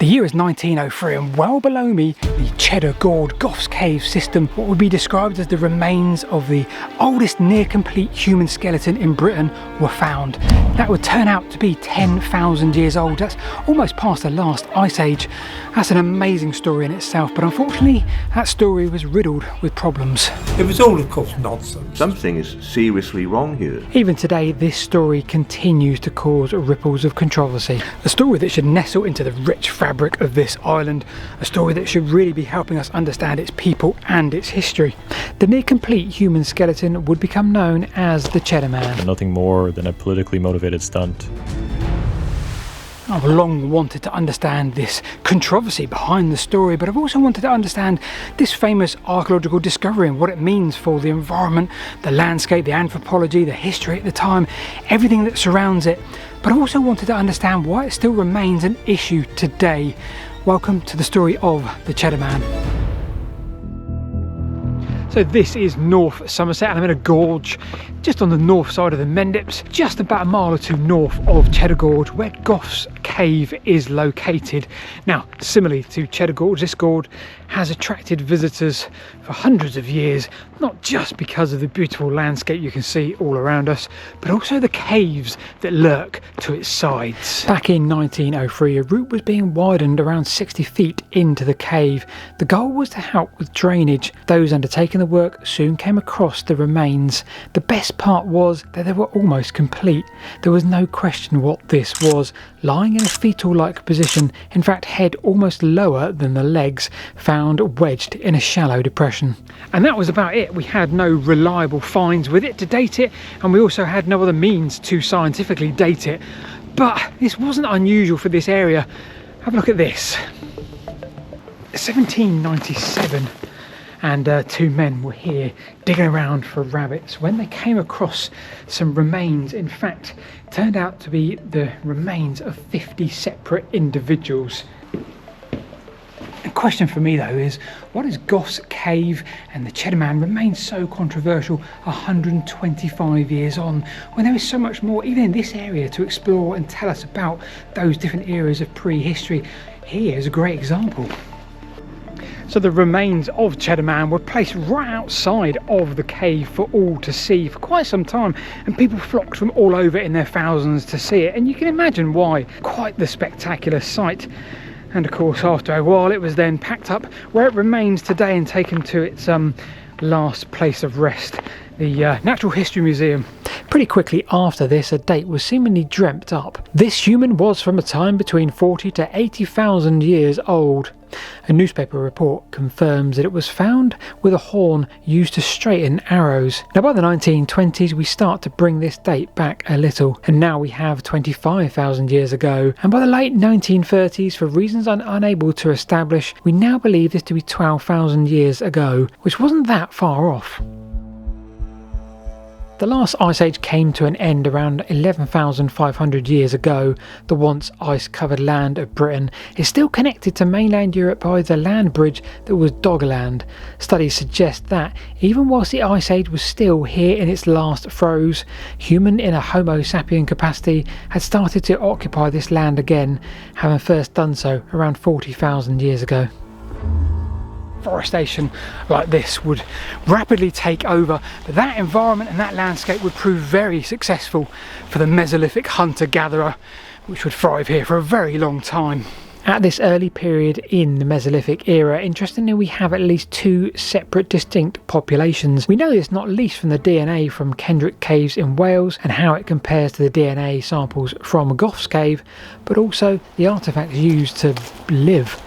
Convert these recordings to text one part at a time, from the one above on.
The year is 1903 and well below me, the Cheddar Groge Gough's cave system, what would be described as the remains of the oldest near-complete human skeleton in Britain, were found. That would turn out to be 10,000 years old. That's almost past the last ice age. That's an amazing story in itself, but unfortunately that story was riddled with problems. It was all, of course, nonsense. Something is seriously wrong here. Even today, this story continues to cause ripples of controversy. A story that should nestle into the rich fabric of this island, a story that should really be helping us understand its people and its history. The near-complete human skeleton would become known as the Cheddar Man. Nothing more than a politically motivated stunt. I've long wanted to understand this controversy behind the story, but I've also wanted to understand this famous archaeological discovery and what it means for the environment, the landscape, the anthropology, the history at the time, everything that surrounds it. But I also wanted to understand why it still remains an issue today. Welcome to the story of the Cheddar Man. So this is North Somerset and I'm in a gorge just on the north side of the Mendips, just about a mile or two north of Cheddar Groge, where Gough's cave is located. Now, similarly to Cheddar Groge, this gorge has attracted visitors for hundreds of years, not just because of the beautiful landscape you can see all around us, but also the caves that lurk to its sides. Back in 1903, a route was being widened around 60 feet into the cave. The goal was to help with drainage. Those undertaking the work soon came across the remains. The best part was that they were almost complete. There was no question what this was. Lying in a fetal-like position, in fact head almost lower than the legs, found wedged in a shallow depression. And that was about it. We had no reliable finds with it to date it, and we also had no other means to scientifically date it. But this wasn't unusual for this area. Have a look at this. 1797. And two men were here digging around for rabbits when they came across some remains. In fact, it turned out to be the remains of 50 separate individuals. The question for me though is, why does Gough's cave and the Cheddar Man remain so controversial 125 years on, when there is so much more even in this area to explore and tell us about those different eras of prehistory? Here is a great example. So the remains of Cheddar Man were placed right outside of the cave for all to see for quite some time, and people flocked from all over in their thousands to see it, and you can imagine why. Quite the spectacular sight. And of course after a while it was then packed up where it remains today and taken to its last place of rest, the Natural History Museum. Pretty quickly after this, a date was seemingly dreamt up. This human was from a time between 40 to 80,000 years old. A newspaper report confirms that it was found with a horn used to straighten arrows. Now by the 1920s we start to bring this date back a little, and now we have 25,000 years ago. And by the late 1930s, for reasons I'm unable to establish, we now believe this to be 12,000 years ago, which wasn't that far off. The last ice age came to an end around 11,500 years ago. The once ice-covered land of Britain is still connected to mainland Europe by the land bridge that was Doggerland. Studies suggest that, even whilst the ice age was still here in its last throes, human in a Homo sapien capacity had started to occupy this land again, having first done so around 40,000 years ago. Forestation like this would rapidly take over, but that environment and that landscape would prove very successful for the Mesolithic hunter-gatherer, which would thrive here for a very long time. At this early period in the Mesolithic era, interestingly, we have at least two separate distinct populations. We know this not least from the DNA from Kendrick Caves in Wales and how it compares to the DNA samples from Gough's cave, but also the artefacts used to live.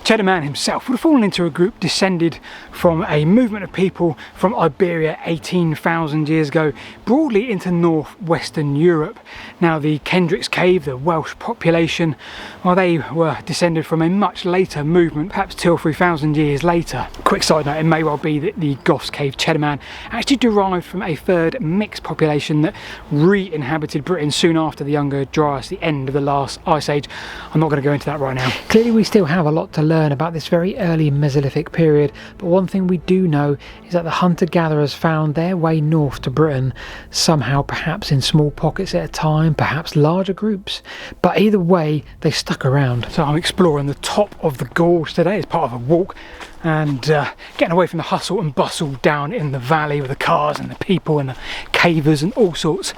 Cheddar Man himself would have fallen into a group descended from a movement of people from Iberia 18,000 years ago, broadly into northwestern Europe. Now the Kendrick's Cave, the Welsh population, well, they were descended from a much later movement, perhaps 2,000 or 3,000 years later. Quick side note, it may well be that the Gough's Cave Cheddar Man actually derived from a third mixed population that re-inhabited Britain soon after the Younger Dryas, the end of the last ice age. I'm not going to go into that right now. Clearly we still have a lot to learn learn about this very early Mesolithic period, but one thing we do know is that the hunter-gatherers found their way north to Britain, somehow perhaps in small pockets at a time, perhaps larger groups, but either way they stuck around. So I'm exploring the top of the gorge today as part of a walk, and getting away from the hustle and bustle down in the valley with the cars and the people and the cavers and all sorts.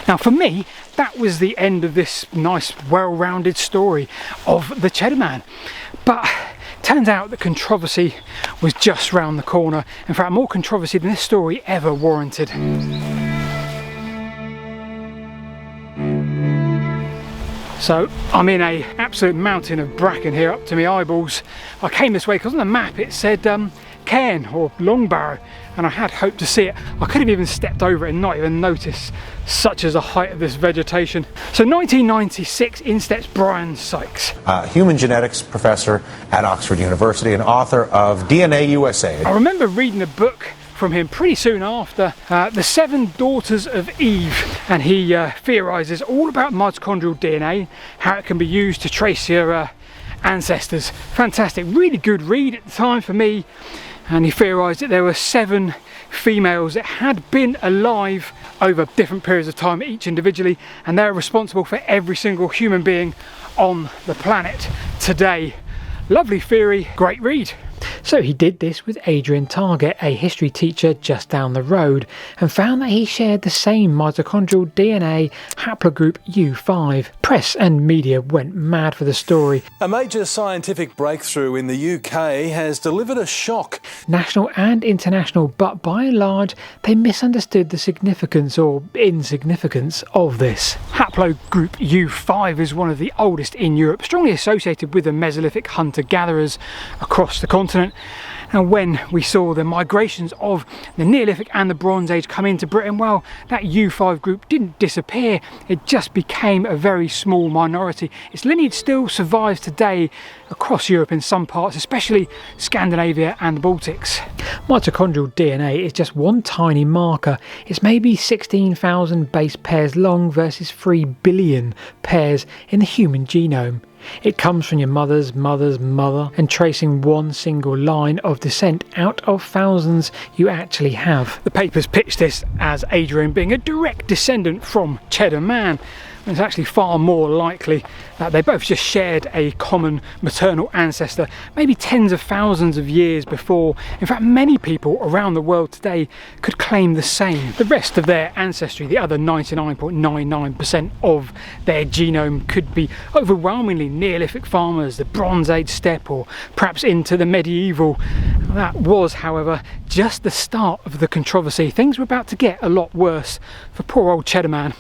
Now for me, that was the end of this nice well-rounded story of the Cheddar Man. But turns out the controversy was just round the corner. In fact, more controversy than this story ever warranted. So I'm in a absolute mountain of bracken here up to my eyeballs. I came this way because on the map it said cairn or long barrow, and I had hoped to see it. I could have even stepped over it and not even noticed, such as the height of this vegetation. So 1996, in steps Brian Sykes. Human genetics professor at Oxford University and author of DNA USA. I remember reading a book from him pretty soon after, The Seven Daughters of Eve, and he theorises all about mitochondrial DNA, how it can be used to trace your ancestors. Fantastic, really good read at the time for me, and he theorised that there were 7 females that had been alive over different periods of time, each individually, and they're responsible for every single human being on the planet today. Lovely theory, great read. So he did this with Adrian Target, a history teacher just down the road, and found that he shared the same mitochondrial DNA haplogroup U5. Press and media went mad for the story. A major scientific breakthrough in the UK has delivered a shock. National and international, but by and large they misunderstood the significance or insignificance of this. Haplogroup U5 is one of the oldest in Europe, strongly associated with the Mesolithic hunter-gatherers across the continent. And when we saw the migrations of the Neolithic and the Bronze Age come into Britain, well, that U5 group didn't disappear, it just became a very small minority. Its lineage still survives today across Europe in some parts, especially Scandinavia and the Baltics. Mitochondrial DNA is just one tiny marker. It's maybe 16,000 base pairs long versus 3 billion pairs in the human genome. It comes from your mother's mother's mother, and tracing one single line of descent out of thousands you actually have. The papers pitch this as Adrian being a direct descendant from Cheddar Man. It's actually far more likely that they both just shared a common maternal ancestor, maybe tens of thousands of years before. In fact, many people around the world today could claim the same. The rest of their ancestry, the other 99.99% of their genome, could be overwhelmingly Neolithic farmers, the Bronze Age steppe, or perhaps into the medieval. That was, however, just the start of the controversy. Things were about to get a lot worse for poor old Cheddar Man.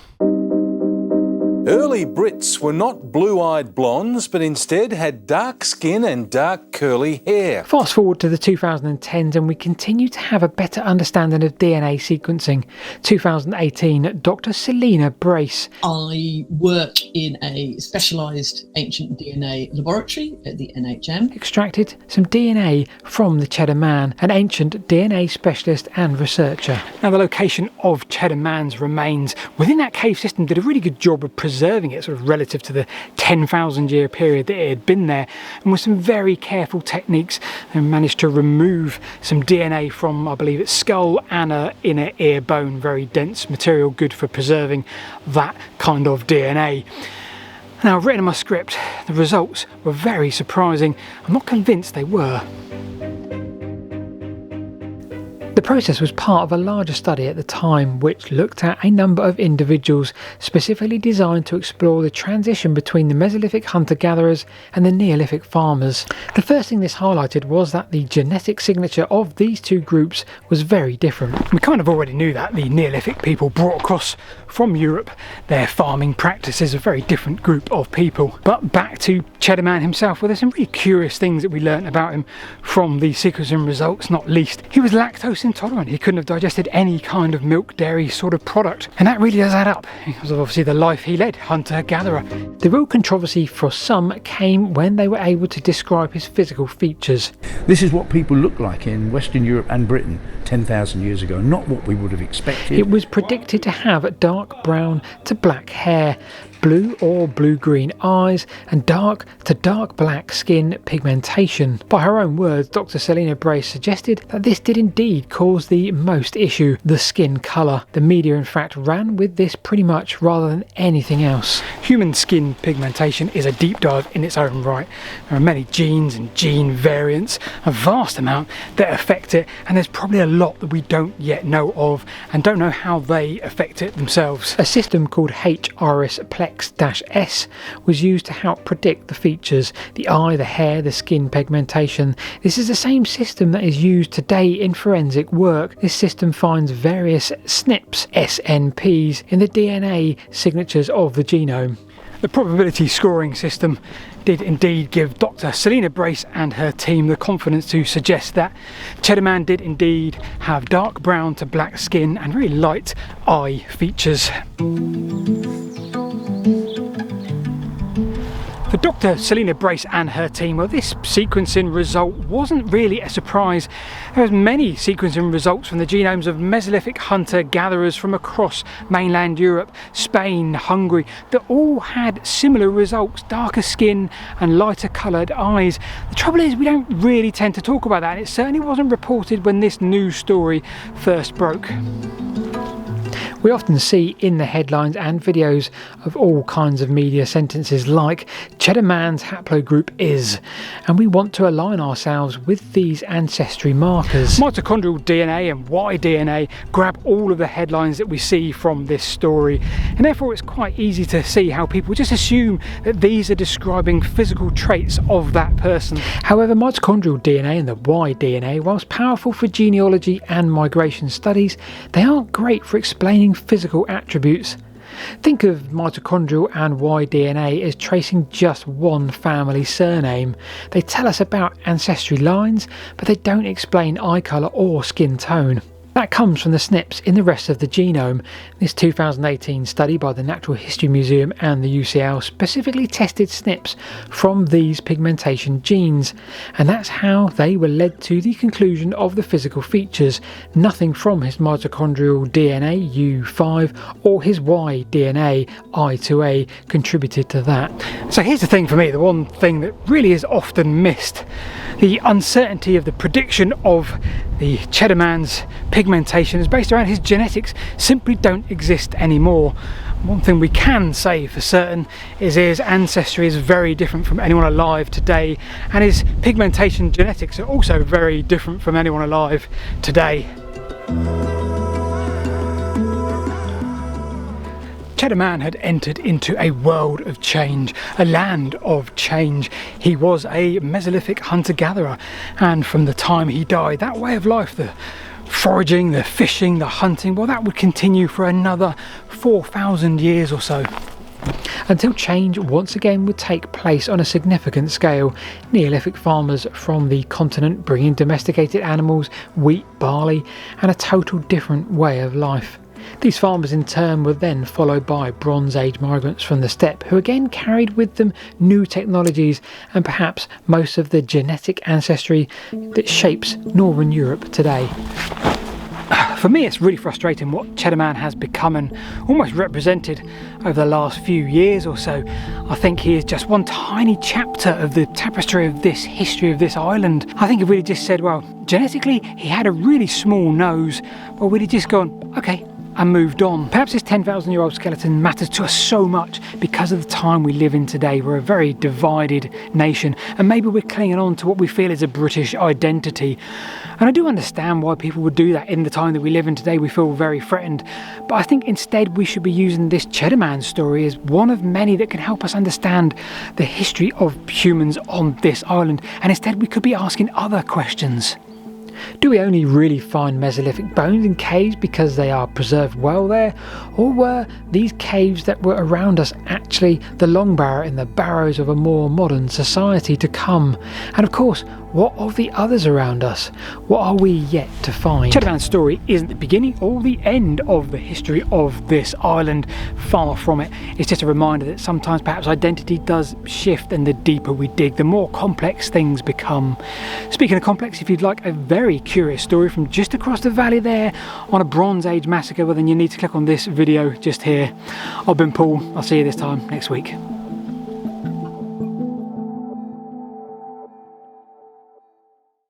Early Brits were not blue-eyed blondes, but instead had dark skin and dark curly hair. Fast forward to the 2010s and we continue to have a better understanding of DNA sequencing. 2018, Dr. Selina Brace. I work in a specialised ancient DNA laboratory at the NHM. Extracted some DNA from the Cheddar Man, an ancient DNA specialist and researcher. Now, the location of Cheddar Man's remains within that cave system did a really good job of preserving it, sort of relative to the 10,000 year period that it had been there, and with some very careful techniques they managed to remove some DNA from, I believe it's skull and an inner ear bone, very dense material, good for preserving that kind of DNA. Now, I've written in my script, the results were very surprising. I'm not convinced they were. The process was part of a larger study at the time which looked at a number of individuals specifically designed to explore the transition between the Mesolithic hunter-gatherers and the Neolithic farmers. The first thing this highlighted was that the genetic signature of these two groups was very different. We kind of already knew that. The Neolithic people brought across from Europe their farming practices, a very different group of people. But back to Cheddar Man himself, well, there's some really curious things that we learnt about him from the sequencing results, not least he was lactose intolerant. He couldn't have digested any kind of milk, dairy sort of product, and that really does add up because of obviously the life he led, hunter-gatherer. The real controversy for some came when they were able to describe his physical features. This is what people looked like in Western Europe and Britain 10,000 years ago, not what we would have expected. It was predicted to have dark brown to black hair, blue or blue-green eyes and dark to dark black skin pigmentation. By her own words, Dr. Selina Brace suggested that this did indeed cause the most issue, the skin colour. The media in fact ran with this pretty much rather than anything else. Human skin pigmentation is a deep dive in its own right. There are many genes and gene variants, a vast amount that affect it, and there's probably a lot that we don't yet know of and don't know how they affect it themselves. A system called HRS-Plex-S was used to help predict the features, the eye, the hair, the skin pigmentation. This is the same system that is used today in forensic work. This system finds various SNPs, SNPs, in the DNA signatures of the genome. The probability scoring system did indeed give Dr. Selina Brace and her team the confidence to suggest that Cheddar Man did indeed have dark brown to black skin and very light eye features. For Dr. Selina Brace and her team, well, this sequencing result wasn't really a surprise. There was many sequencing results from the genomes of Mesolithic hunter-gatherers from across mainland Europe, Spain, Hungary, that all had similar results, darker skin and lighter coloured eyes. The trouble is we don't really tend to talk about that, and it certainly wasn't reported when this news story first broke. We often see in the headlines and videos of all kinds of media sentences like Cheddar Man's haplogroup is, and we want to align ourselves with these ancestry markers. Mitochondrial DNA and Y-DNA grab all of the headlines that we see from this story, and therefore it's quite easy to see how people just assume that these are describing physical traits of that person. However, mitochondrial DNA and the Y-DNA, whilst powerful for genealogy and migration studies, they aren't great for explaining physical attributes. Think of mitochondrial and Y-DNA as tracing just one family surname. They tell us about ancestry lines, but they don't explain eye colour or skin tone. That comes from the SNPs in the rest of the genome. This 2018 study by the Natural History Museum and the UCL specifically tested SNPs from these pigmentation genes, and that's how they were led to the conclusion of the physical features. Nothing from his mitochondrial DNA U5 or his Y DNA I2A contributed to that. So here's the thing for me, the one thing that really is often missed: the uncertainty of the prediction of the Cheddar Man's pigmentation is based around his genetics simply don't exist anymore. One thing we can say for certain is his ancestry is very different from anyone alive today, and his pigmentation genetics are also very different from anyone alive today. Cheddar Man had entered into a world of change, a land of change. He was a Mesolithic hunter-gatherer, and from the time he died, that way of life, the foraging, the fishing, the hunting, well, that would continue for another 4,000 years or so, until change once again would take place on a significant scale. Neolithic farmers from the continent bringing domesticated animals, wheat, barley, and a total different way of life. These farmers in turn were then followed by Bronze Age migrants from the steppe, who again carried with them new technologies and perhaps most of the genetic ancestry that shapes Northern Europe today. For me, it's really frustrating what Cheddar Man has become and almost represented over the last few years or so. I think he is just one tiny chapter of the tapestry of this history of this island. I think if we'd just said, well, genetically he had a really small nose, well, we'd have just gone, okay, and moved on. Perhaps this 10,000-year-old skeleton matters to us so much because of the time we live in today. We're a very divided nation, and maybe we're clinging on to what we feel is a British identity. And I do understand why people would do that in the time that we live in today. We feel very threatened. But I think instead we should be using this Cheddar Man story as one of many that can help us understand the history of humans on this island. And instead we could be asking other questions. Do we only really find Mesolithic bones in caves because they are preserved well there? Or were these caves that were around us actually the long barrow in the barrows of a more modern society to come? And of course, what of the others around us? What are we yet to find? Cheddar Man's story isn't the beginning or the end of the history of this island. Far from it. It's just a reminder that sometimes perhaps identity does shift, and the deeper we dig, the more complex things become. Speaking of complex, if you'd like a very curious story from just across the valley there on a Bronze Age massacre, well then you need to click on this video just here. I've been Paul. I'll see you this time next week.